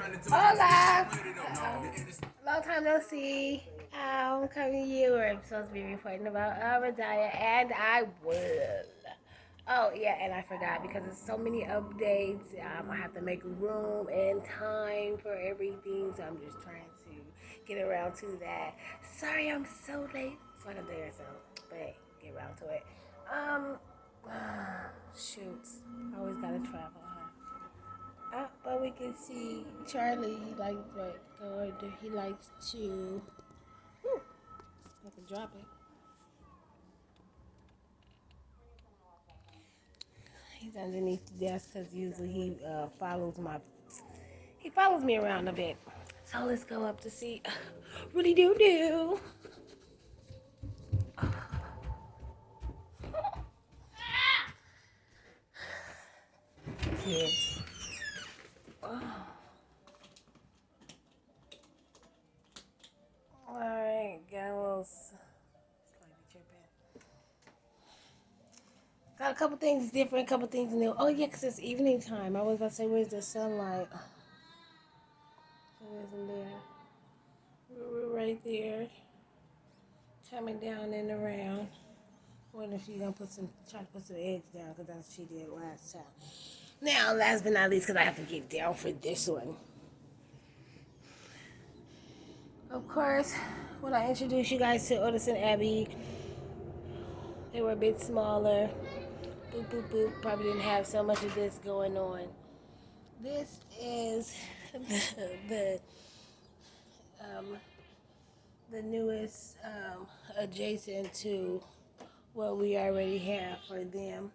Hola. Long time no see. I'm coming to you. I'm supposed to be reporting about Radania, and I will. Oh yeah, and I forgot because there's so many updates. I have to make room and time for everything, so I'm just trying to get around to that. Sorry, I'm so late. It's like a day or so, but get around to it. Um, shoot, I always gotta travel. But we can see Charlie. He likes what? He likes to. Whew, I can drop it. He's underneath the desk because usually he follows my. He follows me around a bit. So let's go up to see. Really do. Kids. Oh. All right, got a little. Slightly tripping. Got a couple things different, couple things new. Oh yeah, 'cause it's evening time. I was about to say, where's the sunlight? It isn't there. We're right there, coming down and around. Wonder if she's gonna try to put some eggs down, because that's what she did last time. Now, last but not least, because I have to get down for this one. Of course, when I introduced you guys to Otis and Abby, they were a bit smaller. Boop, boop, boop. Probably didn't have so much of this going on. This is the um, the newest adjacent to what we already have for them.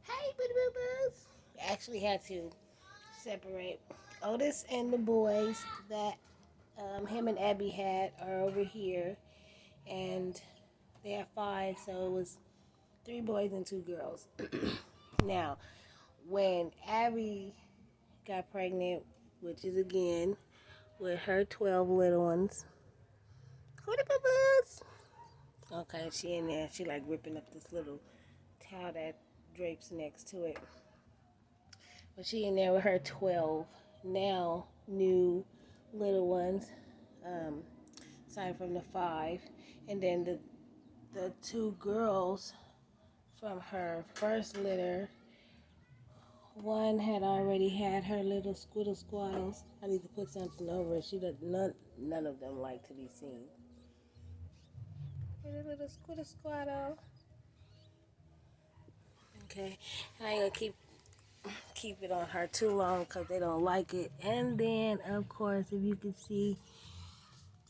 Hey, boo boo boos. Actually had to separate. Otis and the boys that him and Abby had are over here, and they have 5, so it was 3 boys and 2 girls. Now, when Abby got pregnant, which is again with her 12 little ones, okay, she in there, she like ripping up this little towel that drapes next to it. But she in there with her 12 now new little ones, aside from the 5. And then the 2 girls from her first litter, one had already had her little squiddle squaddles. I need to put something over it. She does none of them like to be seen. Her little squiddle squaddle. Okay, I ain't gonna keep it on her too long because they don't like it. And then, of course, if you can see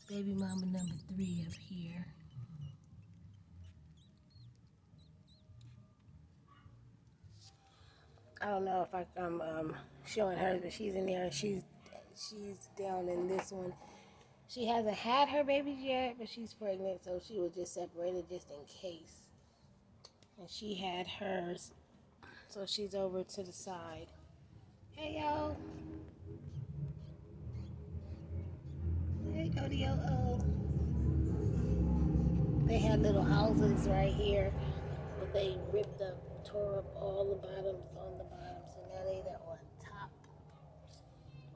baby mama number 3 up here. I don't know if I'm showing her, but she's in there and she's down in this one. She hasn't had her babies yet, but she's pregnant, so she was just separated just in case. And she had hers, so she's over to the side. Hey, yo. Hey, ODOO. They had little houses right here, but they ripped up, tore up all the bottoms on the bottom, so now they're on top.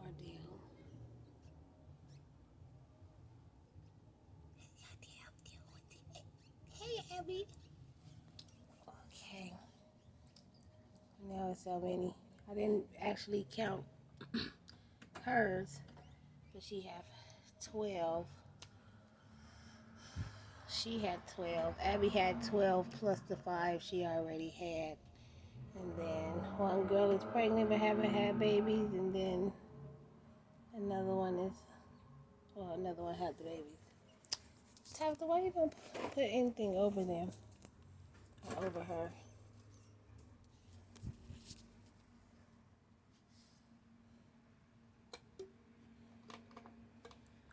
Ordeal. Hey, Abby. Okay. Now it's so many. I didn't actually count hers, but she have 12. She had 12. Abby had 12 plus the 5 she already had. And then one girl is pregnant but haven't had babies. And then another one another one had the babies. Tabitha, why you don't put anything over them? Or over her?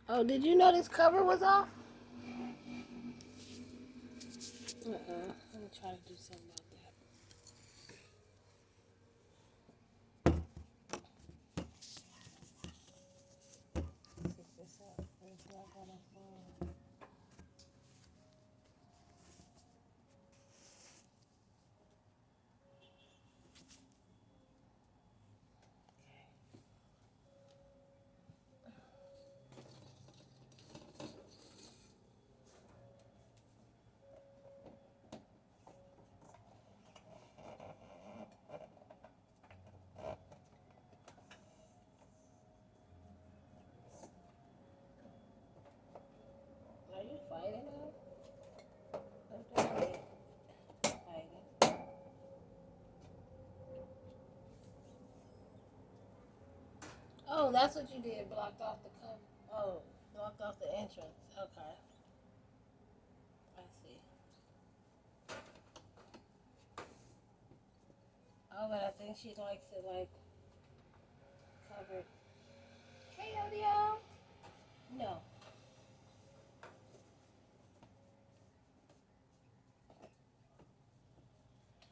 Oh, did you know this cover was off? Let me try to do something about that. Pick this up. It's not gonna fall. Oh, that's what you did. Blocked off the cover. Oh, blocked off the entrance. Okay, I see. Oh, but I think she likes it like covered. Hey, Odio. No.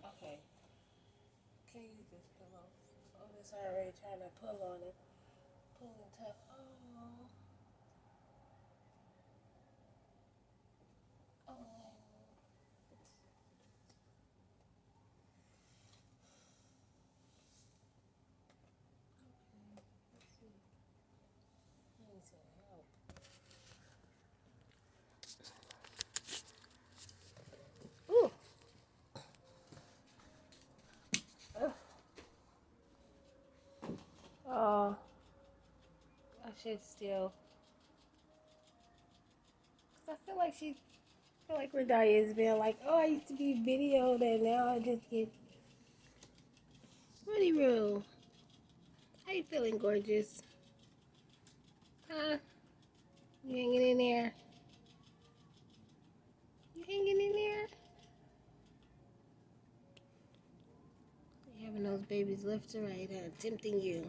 Okay. Can you use this pillow? Oh, this already trying to pull on it. Pull and tuck. Oh. Oh. Let's see. I need some help. Ooh. Oh, I should still. Cause I feel like Radania has been like, oh, I used to be videoed and now I just get really real. How you feeling, gorgeous? Huh? You hanging in there? You hanging in there? You having those babies left to right, huh? Tempting you.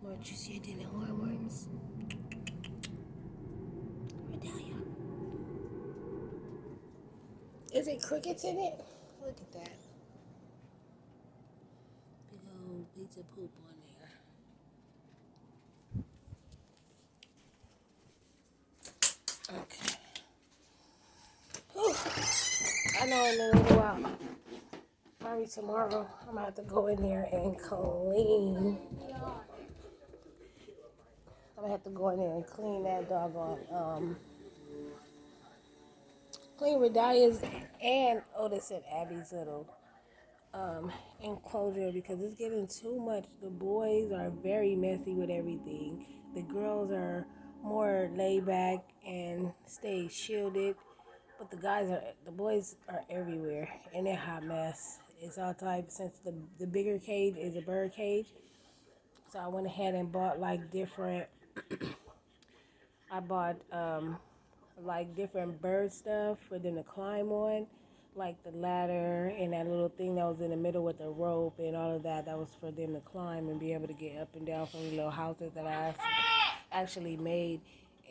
More juicier than the hormones. Radania. Is it crickets in it? Look at that. Big old piece of poop on there. Okay. Whew. I know in a little while, probably tomorrow, I'm gonna have to go in there and clean. I'm gonna have to go in there and clean that doggone, clean Radania's and Otis and Abby's little enclosure because it's getting too much. The boys are very messy with everything. The girls are more laid back and stay shielded, but the boys are everywhere and they're a hot mess. It's all types since the bigger cage is a bird cage. So I went ahead and bought like different. I bought like different bird stuff for them to climb on, like the ladder and that little thing that was in the middle with the rope and all of that. That was for them to climb and be able to get up and down from the little houses that I actually made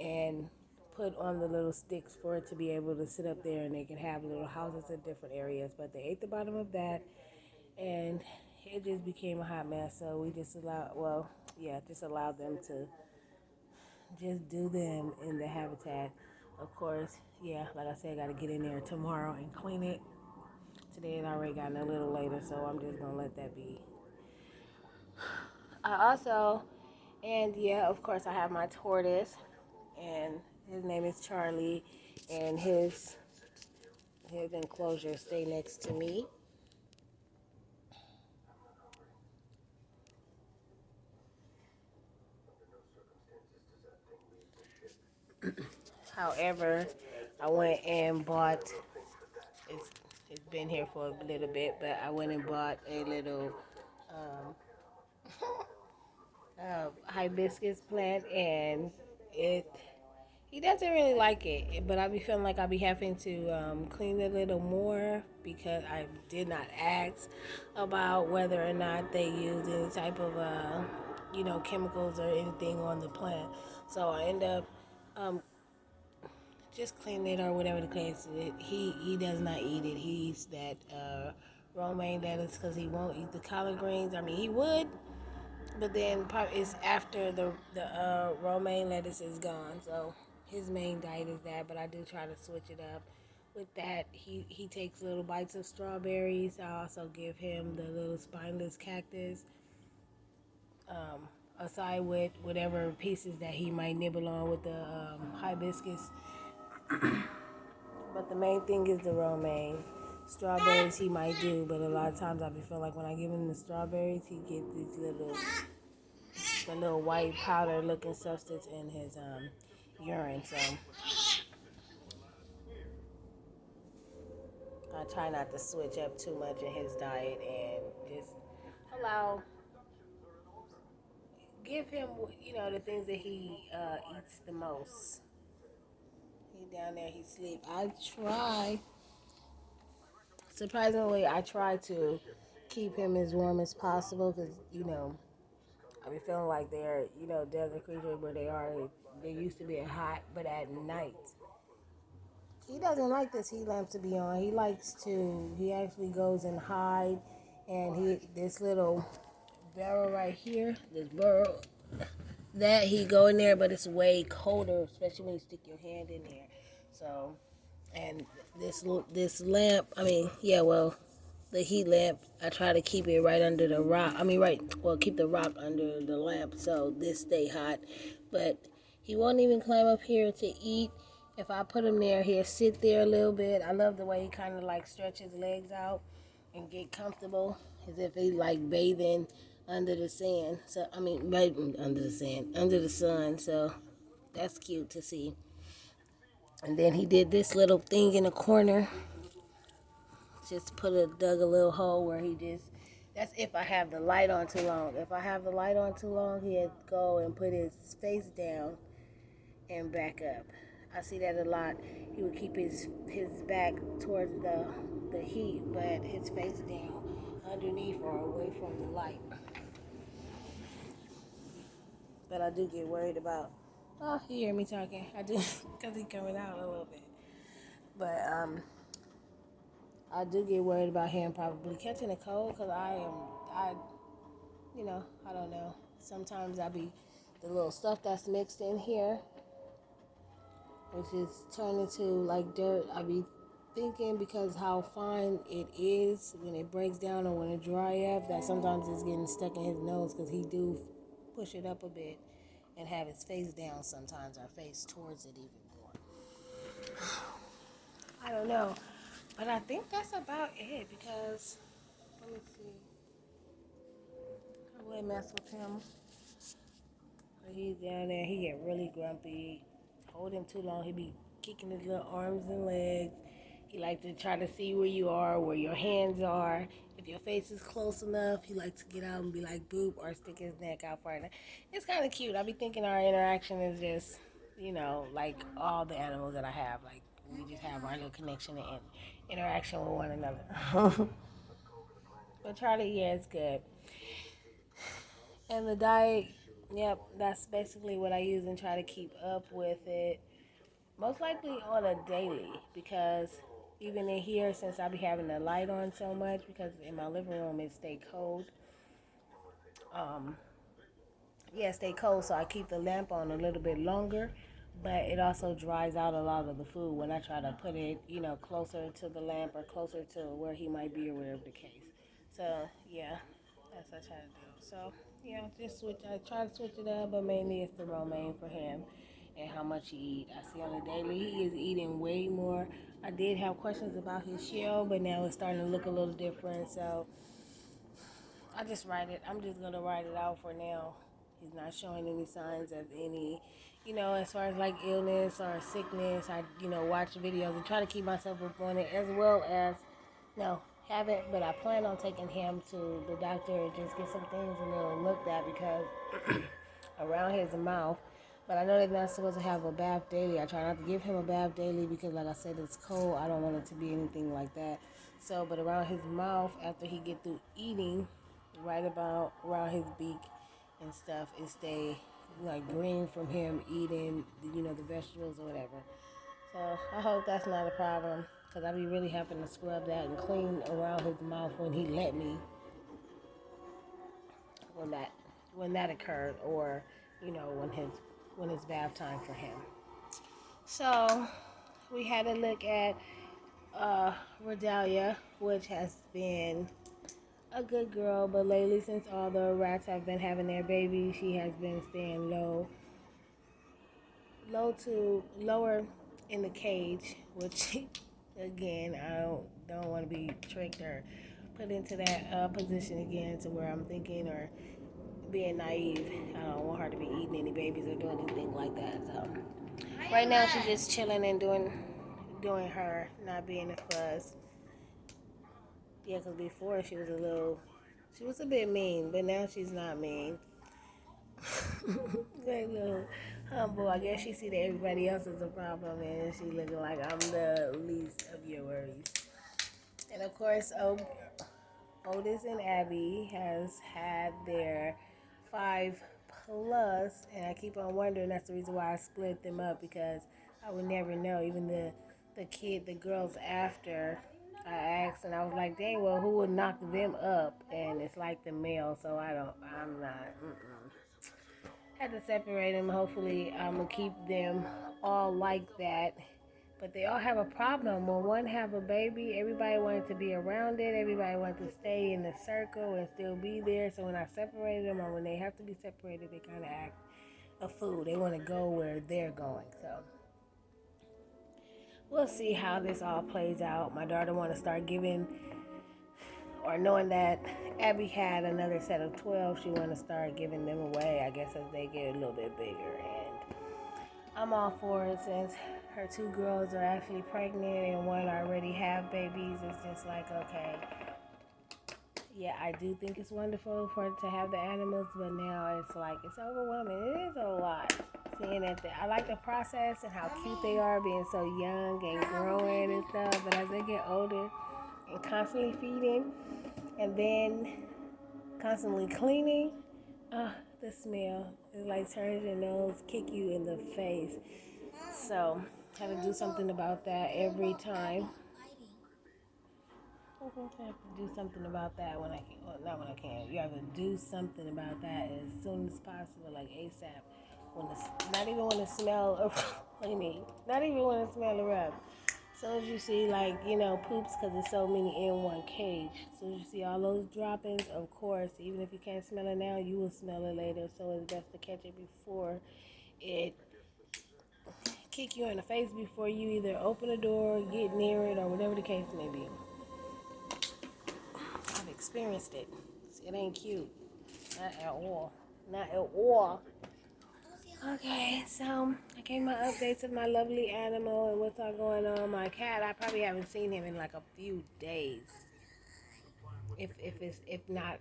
and put on the little sticks for it to be able to sit up there and they can have little houses in different areas. But they ate the bottom of that and it just became a hot mess. So we just just allowed them to just do them in the habitat. Of course, yeah, like I said, I gotta get in there tomorrow and clean it. Today it already gotten a little later, so I'm just gonna let that be. I also, and yeah, of course, I have my tortoise, and his name is Charlie, and his enclosure stay next to me. However, I went and bought. It's it's been here for a little bit, but I went and bought a little um, hibiscus plant, and it he doesn't really like it. But I be feeling like I be having to clean it a little more because I did not ask about whether or not they use any type of chemicals or anything on the plant. So I end up um, just cleaning it or whatever the case. He does not eat it. He eats that romaine lettuce because he won't eat the collard greens. I mean, he would, but then probably it's after the romaine lettuce is gone. So his main diet is that. But I do try to switch it up. With that, he takes little bites of strawberries. I also give him the little spineless cactus. Aside with whatever pieces that he might nibble on with the hibiscus. But the main thing is the romaine. Strawberries he might do, but a lot of times I be feel like when I give him the strawberries, he gets these the little white powder looking substance in his urine. So I try not to switch up too much in his diet and just allow. give him, the things that he eats the most. He down there, he sleep. Surprisingly, I try to keep him as warm as possible because, I be feeling like they're, desert creatures where they used to be hot, but at night. He doesn't like this heat lamp to be on. He actually goes and hide, and this little barrel right here, this barrel, that he go in there, but it's way colder, especially when you stick your hand in there. So, and this lamp, the heat lamp, I try to keep it right under the rock. Keep the rock under the lamp so this stay hot. But he won't even climb up here to eat. If I put him there, he'll sit there a little bit. I love the way he kind of like stretch his legs out and get comfortable, as if he like bathing under the sand. So bathing under the sand, under the sun. So that's cute to see. And then he did this little thing in the corner. Just dug a little hole where that's if I have the light on too long. If I have the light on too long, he'd go and put his face down and back up. I see that a lot. He would keep his back towards the heat, but his face down underneath or away from the light. But I do get worried about. Oh, you hear me talking? I do because he's coming out a little bit. But I do get worried about him probably catching a cold because I don't know. Sometimes the little stuff that's mixed in here, which is turned into like dirt. I be thinking because how fine it is when it breaks down or when it dry up, that sometimes it's getting stuck in his nose because he do push it up a bit and have his face down sometimes, or face towards it even more. I don't know. But I think that's about it because, let me see. I wouldn't mess with him. He's down there. He get really grumpy. Hold him too long. He be kicking his little arms and legs. He like to try to see where you are, where your hands are. If your face is close enough, he likes to get out and be like boop or stick his neck out further. It's kind of cute. I be thinking our interaction is just, like all the animals that I have. Like we just have our little connection and interaction with one another. But Charlie, yeah, it's good. And the diet, yep, that's basically what I use and try to keep up with it. Most likely on a daily because even in here, since I be having the light on so much, because in my living room it stay cold. Um, yeah, stay cold, so I keep the lamp on a little bit longer. But it also dries out a lot of the food when I try to put it, closer to the lamp or closer to where he might be or whatever the case. So yeah, that's what I try to do. So yeah, just switch. I try to switch it up, but mainly it's the romaine for him and how much he eat. I see on the daily he is eating way more. I did have questions about his shell, but now it's starting to look a little different. So I just write it. I'm just gonna write it out for now. He's not showing any signs of any, as far as like illness or sickness. I, watch videos and try to keep myself up on it as well as, no, haven't, but I plan on taking him to the doctor and just get some things a little looked at because around his mouth. But I know they're not supposed to have a bath daily. I try not to give him a bath daily because, like I said, it's cold. I don't want it to be anything like that. So, but around his mouth, after he get through eating, right about around his beak and stuff, it stay like green from him eating, the vegetables or whatever. So I hope that's not a problem because I be really having to scrub that and clean around his mouth when he let me when that when that occurred or when it's bath time for him. So we had a look at uh, Radania, which has been a good girl, but lately since all the rats have been having their babies, she has been staying lower in the cage, which again I don't want to be tricked or put into that position again to where I'm thinking or being naive. I don't want her to be eating any babies or doing anything like that. So right now she's just chilling and doing her, not being a fuss. Yeah, because before she was a bit mean, but now she's not mean. That little humble. I guess she see that everybody else is a problem, and she looking like I'm the least of your worries. And of course, Otis and Abby has had their 5 plus, and I keep on wondering. That's the reason why I split them up, because I would never know. Even the girls after I asked, and I was like, dang, well, who would knock them up? And it's like the male, so I'm not. Had to separate them. Hopefully, I'm gonna keep them all like that. But they all have a problem. When one have a baby, everybody wanted to be around it. Everybody wanted to stay in the circle and still be there. So when I separated them, or when they have to be separated, they kind of act a fool. They want to go where they're going. So we'll see how this all plays out. My daughter want to start giving, or knowing that Abby had another set of 12, she want to start giving them away, I guess, as they get a little bit bigger. And I'm all for it, since her 2 girls are actually pregnant and one already have babies. It's just like, okay, yeah, I do think it's wonderful to have the animals, but now it's like, it's overwhelming. It is a lot. Seeing that, I like the process and how cute they are, being so young and growing and stuff. But as they get older and constantly feeding, and then constantly cleaning, the smell, it like turns your nose, kick you in the face. So, have to do something about that every time. I have to do something about that when I can. Well, not when I can. You have to do something about that as soon as possible, like ASAP. Not even when the smell. What do you mean? Not even when the smell erupts. As soon as you see, like, poops, because there's so many in one cage. As soon as you see all those droppings, of course, even if you can't smell it now, you will smell it later. So it's best to catch it before it kick you in the face, before you either open the door, get near it, or whatever the case may be. I've experienced it. It ain't cute. Not at all. Not at all. Okay, so I gave my updates of my lovely animal and what's all going on. My cat, I probably haven't seen him in like a few days. If not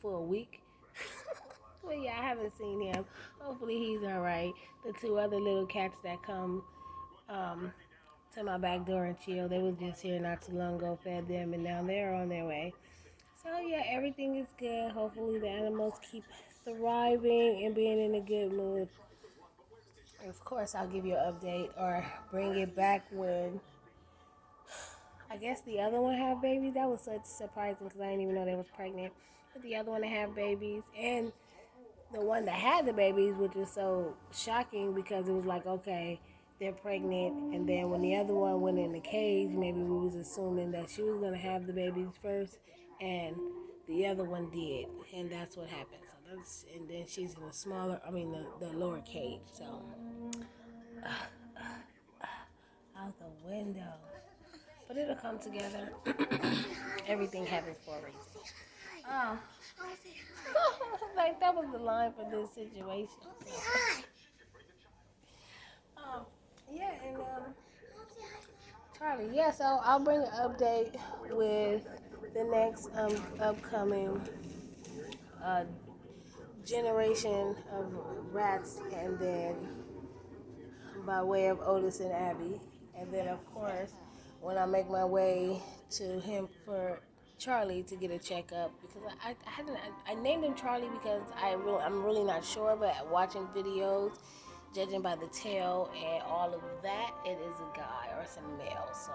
for a week. But yeah, I haven't seen him. Hopefully he's all right. The 2 other little cats that come um, to my back door and chill, they was just here not too long ago. Fed them, and now they're on their way. So yeah, everything is good. Hopefully the animals keep thriving and being in a good mood. Of course, I'll give you an update or bring it back when I guess the other one have babies. That was such surprising, because I didn't even know they was pregnant. But the other one to have babies, and the one that had the babies, which was so shocking, because it was like, okay, they're pregnant, and then when the other one went in the cage, maybe we was assuming that she was gonna have the babies first, and the other one did, and that's what happened. And then she's in the the lower cage. So out the window, but it'll come together. Everything happens for a reason. Oh, like that was the line for this situation. Um, yeah, and Charlie, yeah, so I'll bring an update with the next upcoming uh, generation of rats, and then by way of Otis and Abby. And then, of course, when I make my way to him for Charlie to get a checkup, because I named him Charlie because I'm really not sure, but watching videos, judging by the tail and all of that, it is a guy or it's a male. So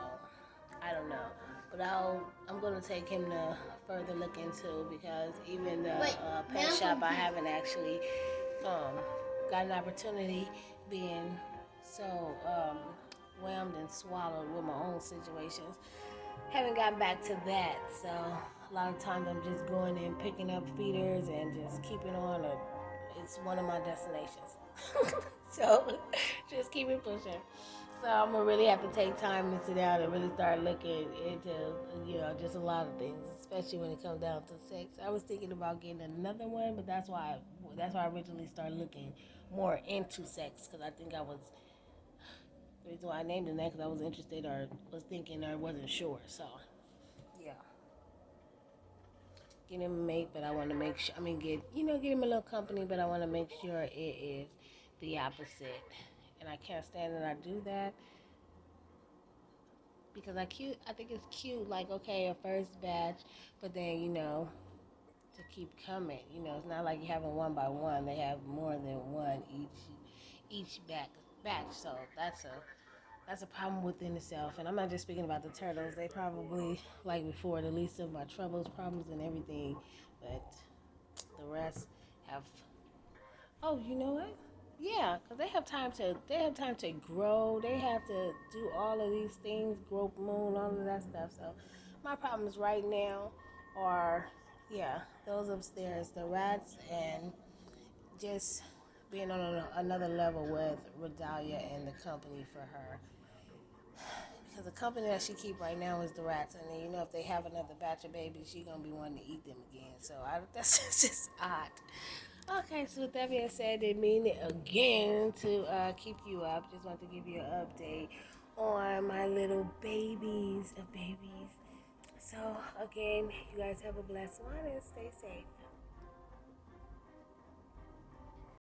I don't know, but I'm gonna take him to further look into, because even the pet shop, I haven't actually um, got an opportunity, being so whelmed and swallowed with my own situations. Haven't gotten back to that, so a lot of times I'm just going in, picking up feeders, and just keeping on. It's one of my destinations. So just keep it pushing. So I'm gonna really have to take time and sit down and really start looking into, just a lot of things, especially when it comes down to sex. I was thinking about getting another one, but that's why I originally started looking more into sex, because I think I was the reason why I named it that, because I was interested, or was thinking, or wasn't sure. So yeah. get him a mate, but I want to make sure. I mean, get him a little company, but I want to make sure it is the opposite. And I can't stand that I do that because I think it's cute. Like, okay, a first batch, but then to keep coming. It's not like you have them one by one. They have more than one each batch. So that's a problem within itself. And I'm not just speaking about the turtles. They probably, like before, the least of my troubles, problems, and everything. But the rest have. Oh, you know what? Yeah, because they have time to grow. They have to do all of these things, growth moon, all of that stuff. So my problems right now are, yeah, those upstairs, the rats, and just being on another level with Radania and the company for her. Because the company that she keep right now is the rats, and then if they have another batch of babies, she gonna be wanting to eat them again. So that's just odd. Okay, so with that being said, didn't mean it again to keep you up. Just want to give you an update on my little babies of babies. So again, you guys have a blessed one and stay safe.